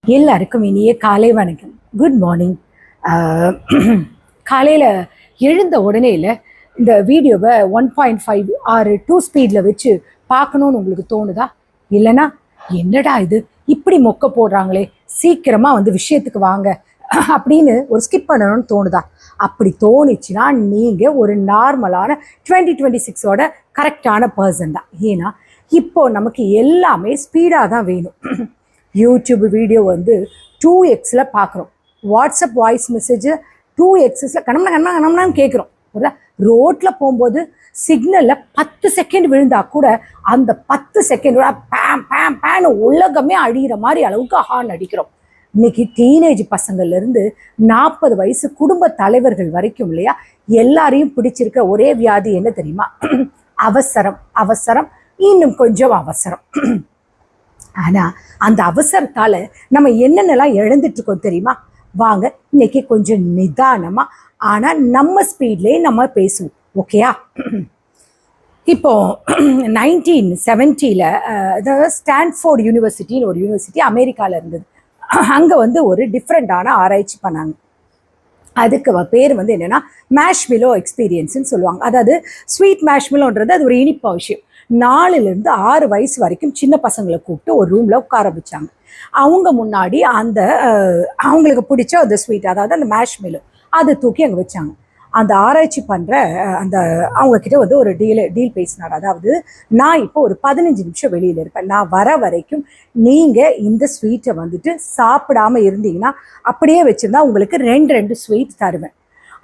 எல்லாருக்கும் இனிய காலை வணக்கம். Good morning. காலையில் எழுந்த உடனேல இந்த வீடியோவை 1.5 ஆர் 2 ஸ்பீடில் வச்சு பார்க்கணுன்னு உங்களுக்கு தோணுதா? இல்லைன்னா என்னடா இது இப்படி மொக்க போடுறாங்களே, சீக்கிரமாக வந்து விஷயத்துக்கு வாங்க அப்படின்னு ஒரு ஸ்கிப் பண்ணணும்னு தோணுதா? அப்படி தோணுச்சுன்னா நீங்கள் ஒரு நார்மலான 2026ஓட கரெக்டான பர்சன் தான். ஏன்னா இப்போ நமக்கு எல்லாமே ஸ்பீடாக தான் வேணும். யூடியூப் வீடியோ வந்து 2x பார்க்குறோம். வாட்ஸ்அப் வாய்ஸ் மெசேஜ் 2x கணம்னு கேட்குறோம். ரோட்டில் போகும்போது சிக்னலில் 10 செகண்ட் விழுந்தா கூட அந்த 10 செகண்டோட பேம் பேம் பேன்னு உலகமே அழிகிற மாதிரி அளவுக்கு ஹார்ன் அடிக்கிறோம். இன்னைக்கு டீனேஜ் பசங்கள்லேருந்து 40 வயசு குடும்ப தலைவர்கள் வரைக்கும் இல்லையா, எல்லாரையும் பிடிச்சிருக்க ஒரே வியாதி என்ன தெரியுமா? அவசரம். அவசரம், இன்னும் கொஞ்சம் அவசரம். ஆனால் அந்த அவசரத்தால் நம்ம என்னென்னலாம் இழந்துட்டுருக்கோம் தெரியுமா? வாங்க இன்னைக்கு கொஞ்சம் நிதானமாக ஆனால் நம்ம ஸ்பீட்லேயே நம்ம பேசுவோம், ஓகேயா? இப்போ 1970 அதாவது ஸ்டான்ஃபோர்ட் யூனிவர்சிட்டின்னு ஒரு யூனிவர்சிட்டி அமெரிக்காவில் இருந்தது. அங்கே வந்து ஒரு டிஃப்ரெண்ட்டான ஆராய்ச்சி பண்ணாங்க. அதுக்கு பேர் வந்து என்னென்னா மேஷ்மிலோ எக்ஸ்பீரியன்ஸ்ன்னு சொல்லுவாங்க. அதாவது ஸ்வீட் மேஷ்மிலோன்றது அது ஒரு இனிப்பா விஷயம். 4லேருந்து 6 வயசு வரைக்கும் சின்ன பசங்களை கூப்பிட்டு ஒரு ரூமில் உட்கார வச்சாங்க. அவங்க முன்னாடி அந்த அவங்களுக்கு பிடிச்ச அந்த ஸ்வீட், அதாவது அந்த மேஷ்மிலோ, அதை தூக்கி அங்கே வச்சாங்க. அந்த ஆராய்ச்சி பண்ணுற அந்த அவங்கக்கிட்ட வந்து ஒரு டீல் பேசினார். அதாவது நான் இப்போ ஒரு 15 நிமிஷம் வெளியில் இருப்பேன், நான் வர வரைக்கும் நீங்கள் இந்த ஸ்வீட்டை வந்துட்டு சாப்பிடாமல் இருந்தீங்கன்னா அப்படியே வச்சுருந்தா உங்களுக்கு 2 ஸ்வீட் தருவேன்.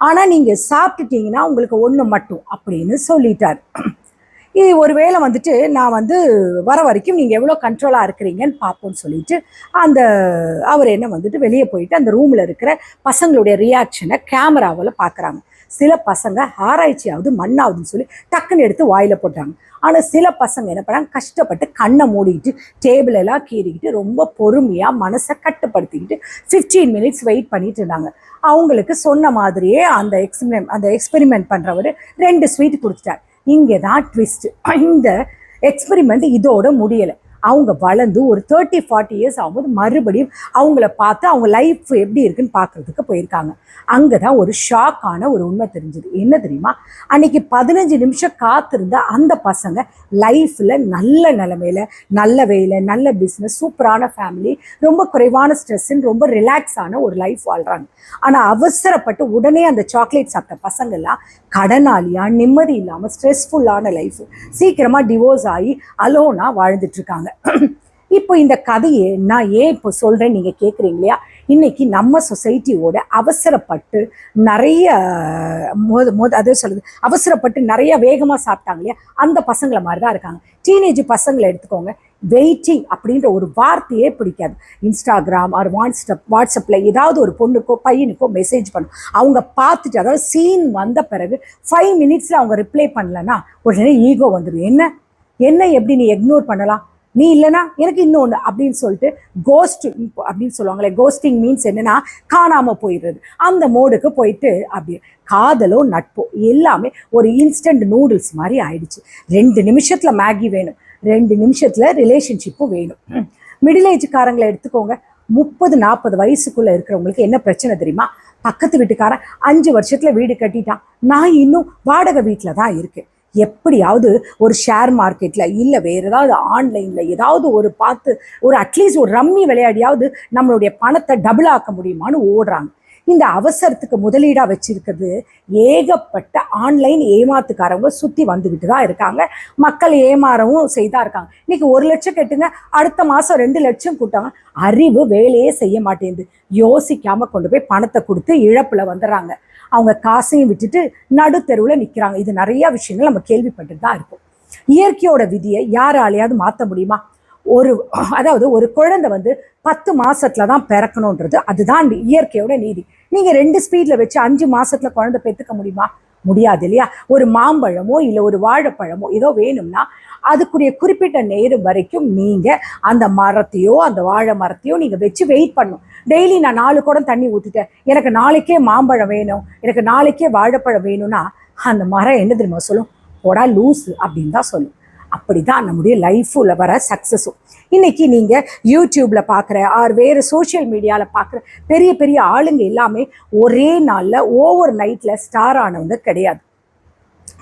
ஆனால் நீங்கள் சாப்பிட்டுட்டீங்கன்னா உங்களுக்கு 1 மட்டும் அப்படின்னு சொல்லிட்டார். இது ஒரு வேளை வந்துட்டு நான் வந்து வர வரைக்கும் நீங்கள் எவ்வளோ கண்ட்ரோலாக இருக்கிறீங்கன்னு பார்ப்போம்னு சொல்லிட்டு அவர் என்ன வந்துட்டு வெளியே போயிட்டு அந்த ரூமில் இருக்கிற பசங்களுடைய ரியாக்ஷனை கேமராவில் பார்க்குறாங்க. சில பசங்க ஆராய்ச்சியாவது மண்ணாவதுன்னு சொல்லி டக்குன்னு எடுத்து வாயில் போட்டாங்க. ஆனால் சில பசங்க என்ன பண்ணாங்க, கஷ்டப்பட்டு கண்ணை மூடிக்கிட்டு டேபிள் எல்லாம் கீறிக்கிட்டு ரொம்ப பொறுமையாக மனசை கட்டுப்படுத்திக்கிட்டு 15 மினிட்ஸ் வெயிட் பண்ணிட்டு இருந்தாங்க. அவங்களுக்கு சொன்ன மாதிரியே அந்த எக்ஸ்பெரிமெண்ட் பண்ணுறவர் 2 ஸ்வீட் கொடுத்துட்டார். இங்கே தான் ட்விஸ்ட். இந்த எக்ஸ்பெரிமெண்ட் இதோட முடியலை. அவங்க வளர்ந்து ஒரு 30-40 இயர்ஸ் ஆகும்போது மறுபடியும் அவங்கள பார்த்து அவங்க லைஃப் எப்படி இருக்குன்னு பார்க்குறதுக்கு போயிருக்காங்க. அங்கே தான் ஒரு ஷாக்கான ஒரு உண்மை தெரிஞ்சுது. என்ன தெரியுமா? அன்னைக்கு 15 நிமிஷம் காத்திருந்த அந்த பசங்க லைஃப்பில் நல்ல நிலைமையில், நல்ல வேலை, நல்ல பிஸ்னஸ், சூப்பரான ஃபேமிலி, ரொம்ப குறைவான ஸ்ட்ரெஸ்ன்னு ரொம்ப ரிலாக்ஸான ஒரு லைஃப் வாழ்கிறாங்க. ஆனால் அவசரப்பட்டு உடனே அந்த சாக்லேட் சாப்பிட்ட பசங்கள்லாம் கடனாளியாக, நிம்மதி இல்லாமல், ஸ்ட்ரெஸ்ஃபுல்லான லைஃப், சீக்கிரமாக டிவோர்ஸ் ஆகி அலோனாக வாழ்ந்துட்டுருக்காங்க. இப்போ இந்த கதையை நான் ஏன் இப்போ சொல்கிறேன் நீங்கள் கேட்குறீங்க இல்லையா? இன்னைக்கு நம்ம சொசைட்டியோட அவசரப்பட்டு நிறைய அதே சொல்லுது, அவசரப்பட்டு நிறைய வேகமாக சாப்பிட்டாங்க இல்லையா, அந்த பசங்களை மாதிரி தான் இருக்காங்க. டீனேஜ் பசங்களை எடுத்துக்கோங்க. வெயிட்டிங் அப்படின்ற ஒரு வார்த்தையே பிடிக்காது. இன்ஸ்டாகிராம் ஆர் வாட்ஸ்அப்பில் ஏதாவது ஒரு பொண்ணுக்கோ பையனுக்கோ மெசேஜ் பண்ணும். அவங்க பார்த்துட்டு, அதாவது சீன் வந்த பிறகு 5 மினிட்ஸில் அவங்க ரிப்ளை பண்ணலன்னா உடனே ஈகோ வந்துடும். என்ன எப்படி நீ இக்னோர் பண்ணலாம், நீ இல்லைனா எனக்கு இன்னொன்று அப்படின்னு சொல்லிட்டு கோஸ்ட் அப்படின்னு சொல்லுவாங்களே. கோஸ்டிங் மீன்ஸ் என்னென்னா காணாமல் போயிடுறது. அந்த மோடுக்கு போயிட்டு அப்படியே காதலோ நட்போ எல்லாமே ஒரு இன்ஸ்டன்ட் நூடுல்ஸ் மாதிரி ஆயிடுச்சு. 2 நிமிஷத்தில் மேகி வேணும், 2 நிமிஷத்தில் ரிலேஷன்ஷிப்பும் வேணும். மிடில் ஏஜ்காரங்களை எடுத்துக்கோங்க. 30-40 வயசுக்குள்ளே இருக்கிறவங்களுக்கு என்ன பிரச்சனை தெரியுமா? பக்கத்து வீட்டுக்காரன் 5 வருஷத்தில் வீடு கட்டிட்டான், நான் இன்னும் வாடகை வீட்டில் தான் இருக்கேன். எப்படியாவது ஒரு ஷேர் மார்க்கெட்டில் இல்லை வேறு ஏதாவது ஆன்லைனில் ஏதாவது ஒரு பார்த்து ஒரு அட்லீஸ்ட் ஒரு ரம்மி விளையாடியாவது நம்மளுடைய பணத்தை டபுள் ஆக்க முடியுமான்னு ஓடுறாங்க. இந்த அவசரத்துக்கு முதலீடாக வச்சிருக்கிறது ஏகப்பட்ட ஆன்லைன் ஏமாத்துக்காரவங்க சுற்றி வந்துக்கிட்டு தான் இருக்காங்க. மக்கள் ஏமாறவும் செய்தா இருக்காங்க. இன்னைக்கு 1 லட்சம் கட்டுங்க, அடுத்த மாதம் 2 லட்சம் கூட்டாங்க. அறிவு வேலையே செய்ய மாட்டேங்குது. யோசிக்காமல் கொண்டு போய் பணத்தை கொடுத்து இழப்பில் வந்துடுறாங்க. அவங்க காசையும் விட்டுட்டு நடுத்தெருவில் நிற்கிறாங்க. இது நிறைய விஷயங்கள் நம்ம கேள்விப்பட்டு தான் இருக்கும். இயற்கையோட விதியை யாராலையாவது மாற்ற முடியுமா? அதாவது ஒரு குழந்தை வந்து 10 மாசத்துல தான் பிறக்கணுன்றது, அதுதான் இயற்கையோட நீதி. நீங்கள் 2 ஸ்பீடில் வச்சு 5 மாசத்துல குழந்தை பெற்றுக்க முடியுமா? முடியாது இல்லையா? ஒரு மாம்பழமோ இல்லை ஒரு வாழைப்பழமோ ஏதோ வேணும்னா அதுக்குரிய குறிப்பிட்ட நேரம் வரைக்கும் நீங்கள் அந்த மரத்தையோ அந்த வாழை மரத்தையோ நீங்கள் வச்சு வெயிட் பண்ணணும். டெய்லி நான் 4 குடம் தண்ணி ஊற்றிட்டேன், எனக்கு நாளைக்கே மாம்பழம் வேணும், எனக்கு நாளைக்கே வாழைப்பழம் வேணும்னா அந்த மரம் என்ன தெரியுமா சொல்லும்? போடா லூஸு அப்படின்னு தான் சொல்லும். அப்படிதான் நம்முடைய லைஃப்ல வர சக்ஸஸும். இன்னைக்கு நீங்க யூடியூப்ல பார்க்குற வேறு சோஷியல் மீடியாவில் பார்க்குற பெரிய பெரிய ஆளுங்க எல்லாமே ஒரே நாளில் ஓவர் நைட்டில் ஸ்டார் ஆனவங்க கிடையாது.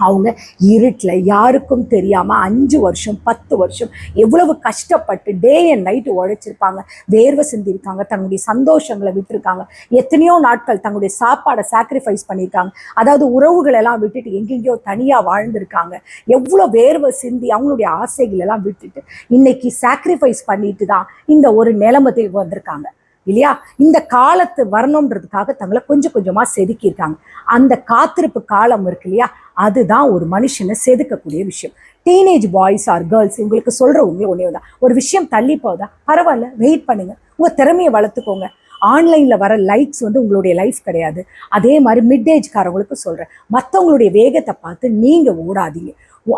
அவங்க இருட்டில் யாருக்கும் தெரியாமல் 5 வருஷம் 10 வருஷம் எவ்வளவு கஷ்டப்பட்டு டே அண்ட் நைட்டு உழைச்சிருப்பாங்க, வேர்வை சிந்திருக்காங்க, தன்னுடைய சந்தோஷங்களை விட்டுருக்காங்க, எத்தனையோ நாட்கள் தங்களுடைய சாப்பாடை சாக்ரிஃபைஸ் பண்ணியிருக்காங்க, அதாவது உறவுகளெல்லாம் விட்டுட்டு எங்கெங்கேயோ தனியாக வாழ்ந்திருக்காங்க, எவ்வளோ வேர்வை சிந்தி அவங்களுடைய ஆசைகளெல்லாம் விட்டுட்டு இன்னைக்கு சாக்ரிஃபைஸ் பண்ணிட்டு தான் இந்த ஒரு நிலைமத்தை வந்திருக்காங்க இல்லையா? இந்த காலத்து வரணுன்றதுக்காக தங்களை கொஞ்சம் கொஞ்சமாக செதுக்கியிருக்காங்க. அந்த காத்திருப்பு காலம் இருக்கு இல்லையா, அதுதான் ஒரு மனுஷனை செதுக்கக்கூடிய விஷயம். டீனேஜ் பாய்ஸ் ஆர் கேர்ள்ஸ் இவங்களுக்கு சொல்கிறவங்களே ஒன்றே தான், ஒரு விஷயம் தள்ளி போதா பரவாயில்ல, வெயிட் பண்ணுங்கள், உங்கள் திறமையை வளர்த்துக்கோங்க. ஆன்லைனில் வர லைக்ஸ் உங்களுடைய லைஃப் கிடையாது. அதே மாதிரி மிட் ஏஜ்காரவங்களுக்கு சொல்கிறேன், மற்றவங்களுடைய வேகத்தை பார்த்து நீங்கள் ஓடாதீங்க.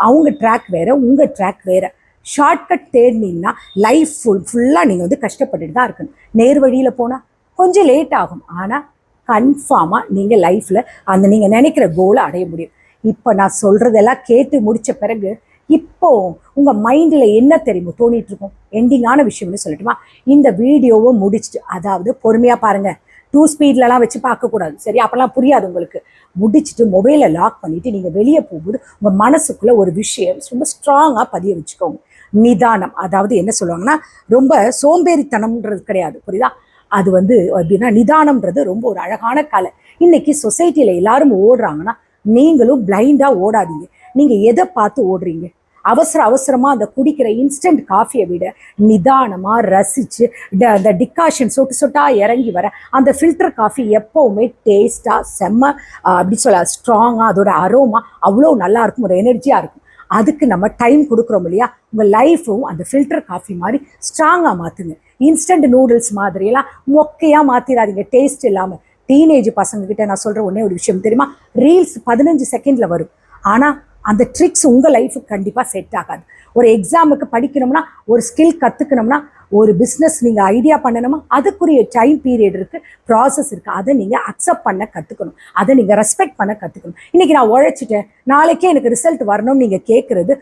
அவங்க ட்ராக் வேறு, உங்கள் ட்ராக் வேறு. ஷார்ட்கட் தேடினீங்கன்னா லைஃப் ஃபுல்லாக நீங்கள் கஷ்டப்பட்டுட்டு தான் இருக்கணும். நேர் வழியில் போனால் கொஞ்சம் லேட் ஆகும், ஆனால் கன்ஃபார்மாக நீங்கள் லைஃப்பில் அந்த நீங்கள் நினைக்கிற கோலை அடைய முடியும். இப்போ நான் சொல்கிறதெல்லாம் கேட்டு முடித்த பிறகு இப்போ உங்கள் மைண்டில் என்ன தெரியுமோ தோணிட்டு இருக்கும். எண்டிங்கான விஷயம்னு சொல்லட்டுமா, இந்த வீடியோவை முடிச்சுட்டு, அதாவது பொறுமையாக பாருங்கள், 2 ஸ்பீட்லலாம் வச்சு பார்க்கக்கூடாது, சரி? அப்போல்லாம் புரியாது உங்களுக்கு. முடிச்சுட்டு மொபைலை லாக் பண்ணிவிட்டு நீங்கள் வெளியே போகும்போது உங்கள் மனசுக்குள்ளே ஒரு விஷயம் ரொம்ப ஸ்ட்ராங்காக பதிய வச்சுக்கோங்க. நிதானம், அதாவது என்ன சொல்லுவாங்கன்னா ரொம்ப சோம்பேறித்தனம்ன்றது கிடையாது, புரியுதா? அது எப்படின்னா நிதானம்ன்றது ரொம்ப ஒரு அழகான கலை. இன்னைக்கு சொசைட்டியில் எல்லாரும் ஓடுறாங்கன்னா நீங்களும் பிளைண்டாக ஓடாதீங்க. நீங்கள் எதை பார்த்து ஓடுறீங்க? அவசரமாக அந்த குடிக்கிற இன்ஸ்டன்ட் காஃபியை விட நிதானமாக ரசித்து அந்த டிகாஷன் சொட்டாக இறங்கி வர அந்த ஃபில்டர் காஃபி எப்போவுமே டேஸ்ட்டாக செம்ம அப்படி சொல்ல ஸ்ட்ராங்காக, அதோட அரோமா அவ்வளோ நல்லாயிருக்கும், ஒரு எனர்ஜியாக இருக்கும். அதுக்கு நம்ம டைம் கொடுக்குறோம் இல்லையா? உங்கள் லைஃப்பும் அந்த ஃபில்டர் காஃபி மாதிரி ஸ்ட்ராங்காக மாற்றுங்க. இன்ஸ்டன்ட் நூடுல்ஸ் மாதிரியெல்லாம் மொக்கையாக மாற்றிடாதீங்க, டேஸ்ட் இல்லாமல். டீனேஜ் பசங்கக்கிட்ட நான் சொல்கிற ஒன்றே ஒரு விஷயம் தெரியுமா, ரீல்ஸ் 15 செகண்டில் வரும், ஆனால் அந்த ட்ரிக்ஸ் உங்கள் லைஃபுக்கு கண்டிப்பாக செட் ஆகாது. ஒரு எக்ஸாமுக்கு படிக்கணும்னா, ஒரு ஸ்கில் கற்றுக்கணும்னா, ஒரு பிஸ்னஸ் நீங்கள் ஐடியா பண்ணணுமா, அதுக்குரிய டைம் பீரியட் இருக்குது, ப்ராசஸ் இருக்குது. அதை நீங்கள் அக்செப்ட் பண்ண கற்றுக்கணும், அதை நீங்கள் ரெஸ்பெக்ட் பண்ண கற்றுக்கணும். இன்றைக்கி நான் உழைச்சிட்டேன், நாளைக்கே எனக்கு ரிசல்ட் வரணும்னு நீங்கள் கேட்குறது,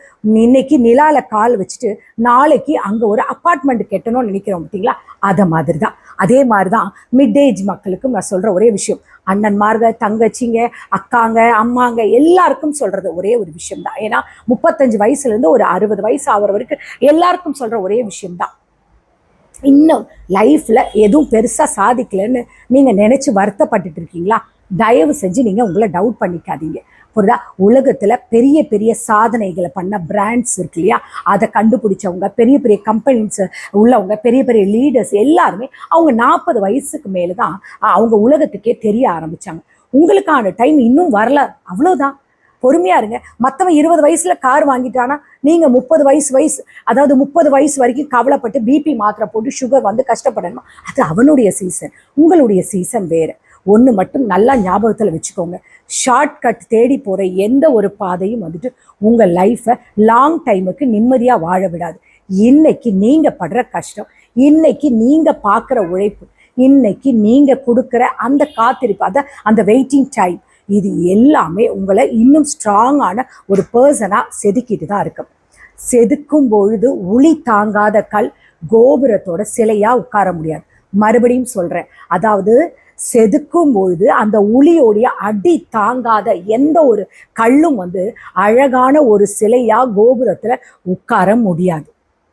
இன்னைக்கு நிலாவில் கால் வச்சுட்டு நாளைக்கு அங்கே ஒரு அப்பார்ட்மெண்ட் கட்டணும்னு நினைக்கிறோம் பார்த்தீங்களா? அதை மாதிரி தான். அதே மாதிரி தான் மிட் ஏஜ் மக்களுக்கும் நான் சொல்கிற ஒரே விஷயம், அண்ணன்மார்க, தங்கச்சிங்க, அக்காங்க, அம்மாங்க எல்லாருக்கும் சொல்கிறது ஒரே ஒரு விஷயம்தான். ஏன்னா 35 வயசுலேருந்து ஒரு 60 வயசு ஆகிற வரைக்கும் எல்லாருக்கும் சொல்கிற ஒரே விஷயம்தான். இன்னும் லைஃப்பில் எதுவும் பெருசாக சாதிக்கலைன்னு நீங்கள் நினச்சி வருத்தப்பட்டுட்டு இருக்கீங்களா? தயவு செஞ்சு நீங்கள் உங்களை டவுட் பண்ணிக்காதீங்க, புரியுதா? உலகத்தில் பெரிய பெரிய சாதனைகளை பண்ண பிராண்ட்ஸ் இருக்கு இல்லையா, அதை கண்டுபிடிச்சவங்க, பெரிய பெரிய கம்பெனிஸ் உள்ளவங்க, பெரிய பெரிய லீடர்ஸ் எல்லாருமே அவங்க 40 வயசுக்கு மேலே தான் அவங்க உலகத்துக்கே தெரிய ஆரம்பித்தாங்க. உங்களுக்கான டைம் இன்னும் வரல, அவ்வளோதான். பொறுமையாக இருங்க. மற்றவன் 20 வயசில் கார் வாங்கிட்டானா நீங்கள் 30 வயசு அதாவது 30 வயசு வரைக்கும் கவலைப்பட்டு பிபி மாத்திரை போட்டு சுகர் கஷ்டப்படணுமா? அது அவனுடைய சீசன், உங்களுடைய சீசன் வேறு. ஒன்று மட்டும் நல்லா ஞாபகத்தில் வச்சுக்கோங்க, ஷார்ட்கட் தேடி போகிற எந்த ஒரு பாதையும் உங்கள் லைஃப்பை லாங் டைமுக்கு நிம்மதியாக வாழ விடாது. இன்னைக்கு நீங்கள் படுற கஷ்டம், இன்னைக்கு நீங்கள் பார்க்குற உழைப்பு, இன்னைக்கு நீங்கள் கொடுக்குற அந்த காத்திருப்பு, அந்த வெயிட்டிங் டைம், இது எல்லாமே உங்களை இன்னும் ஸ்ட்ராங்கான ஒரு பர்சனாக செதுக்கிட்டு தான் இருக்கும். செதுக்கும் பொழுது உளி தாங்காத கல் கோபுரத்தோட சிலையாக உட்கார முடியாது. மறுபடியும் சொல்கிறேன், அதாவது செதுக்கும் பொழுது அந்த உளியோடைய அடி தாங்காத எந்த ஒரு கல்லும் அழகான ஒரு சிலையாக கோபுரத்தில் உட்கார முடியாது,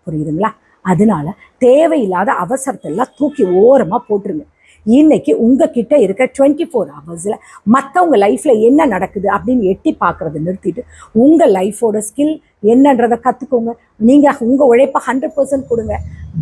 புரியுதுங்களா? அதனால தேவையில்லாத அவசரத்தெல்லாம் தூக்கி ஓரமாக போட்டுருங்க. இன்னைக்கு உங்ககிட்ட இருக்க 24 ஹவர்ஸில் மற்றவங்க லைஃப்பில் என்ன நடக்குது அப்படின்னு எட்டி பார்க்குறத நிறுத்திட்டு உங்கள் லைஃபோட ஸ்கில் என்னன்றதை கற்றுக்கோங்க. நீங்கள் உங்கள் உழைப்பை 100% கொடுங்க,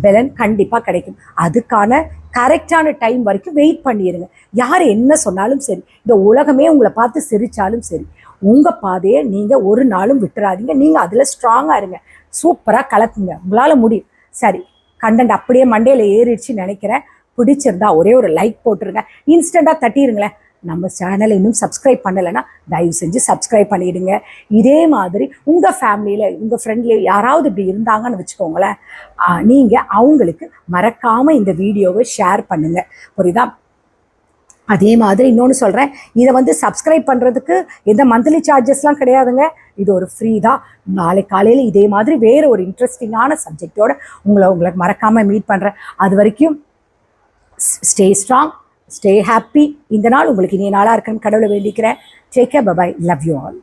பலன் கண்டிப்பாக கிடைக்கும். அதுக்கான கரெக்டான டைம் வரைக்கும் வெயிட் பண்ணிடுங்க. யார் என்ன சொன்னாலும் சரி, இந்த உலகமே உங்களை பார்த்து சிரித்தாலும் சரி, உங்கள் பாதையை நீங்கள் ஒரு நாளும் விட்டுறாதீங்க. நீங்கள் அதில் ஸ்ட்ராங்காக இருங்க, சூப்பராக கலக்குங்க, உங்களால் முடியும். சரி, கண்டென்ட் அப்படியே மண்டையில் ஏறிடுச்சுன்னு நினைக்கிறேன். பிடிச்சிருந்தா ஒரே ஒரு லைக் போட்டுருங்க, இன்ஸ்டண்ட்டாக தட்டிடுங்களேன். நம்ம சேனலை இன்னும் சப்ஸ்கிரைப் பண்ணலைன்னா தயவு செஞ்சு சப்ஸ்கிரைப் பண்ணிவிடுங்க. இதே மாதிரி உங்கள் ஃபேமிலியில், உங்கள் ஃப்ரெண்ட்லேயே யாராவது இப்படி இருந்தாங்கன்னு வச்சுக்கோங்களேன், நீங்கள் அவங்களுக்கு மறக்காமல் இந்த வீடியோவை ஷேர் பண்ணுங்கள், புரியுதா? அதே மாதிரி இன்னொன்று சொல்கிறேன், இதை வந்து சப்ஸ்கிரைப் பண்ணுறதுக்கு எந்த மந்த்லி சார்ஜஸ்லாம் கிடையாதுங்க. இது ஒரு ஃப்ரீ தான். நாளை காலையில் இதே மாதிரி வேறு ஒரு இன்ட்ரெஸ்டிங்கான சப்ஜெக்டோட உங்களுக்கு மறக்காமல் மீட் பண்ணுறேன். அது வரைக்கும் ஸ்டே ஸ்ட்ராங், ஸ்டே ஹாப்பி. இந்த நாள் உங்களுக்கு இனிய நாளாக இருக்குன்னு கடவுளை வேண்டிக்கிறேன். Take care, bye, love you all.